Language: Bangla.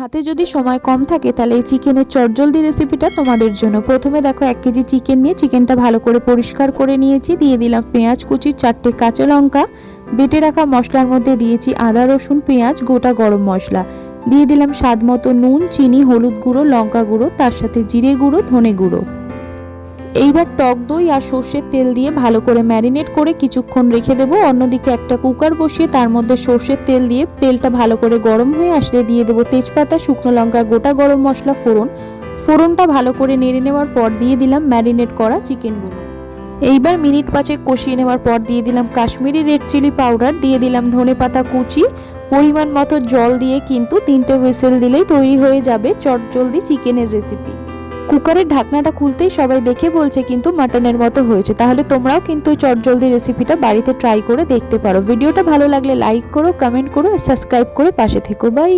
হাতে যদি সময় কম থাকে তাহলে এই চিকেনের চটজলদি রেসিপিটা তোমাদের জন্য। প্রথমে দেখো 1 কেজি চিকেন নিয়ে চিকেনটা ভালো করে পরিষ্কার করে নিয়েছি। দিয়ে দিলাম পেঁয়াজ কুচি, 4টে কাঁচা লঙ্কা, বেটে রাখা মশলার মধ্যে দিয়েছি আদা রসুন পেঁয়াজ, গোটা গরম মশলা, দিয়ে দিলাম স্বাদ মতো নুন, চিনি, হলুদ গুঁড়ো, লঙ্কা গুঁড়ো, তার সাথে জিরে গুঁড়ো, ধনে গুঁড়ো। এইবার টক দই আর সর্ষের তেল দিয়ে ভালো করে ম্যারিনেট করে কিছুক্ষণ রেখে দেবো। অন্যদিকে একটা কুকার বসিয়ে তার মধ্যে সর্ষের তেল দিয়ে তেলটা ভালো করে গরম হয়ে আসলে দিয়ে দেবো তেজপাতা, শুকনো লঙ্কা, গোটা গরম মশলা, ফোড়নটা ভালো করে নেড়ে নেওয়ার পর দিয়ে দিলাম ম্যারিনেট করা চিকেনগুলো। এইবার মিনিট 5 কষিয়ে নেওয়ার পর দিয়ে দিলাম কাশ্মীরি রেড চিলি পাউডার, দিয়ে দিলাম ধনেপাতা কুচি, পরিমাণ মতো জল দিয়ে কিন্তু 3টে হুইসেল দিলেই তৈরি হয়ে যাবে চটজলদি চিকেনের রেসিপি। কুকারের ঢাকনাটা খুলতেই সবাই দেখে বলছে কিন্তু মাটনের মতো হয়েছে। তাহলে তোমরাও কিন্তু চটজলদি রেসিপিটা বাড়িতে ট্রাই করে দেখতে পারো। ভিডিওটা ভালো লাগলে লাইক করো, কমেন্ট করো, সাবস্ক্রাইব করে পাশে থেকো। বাই।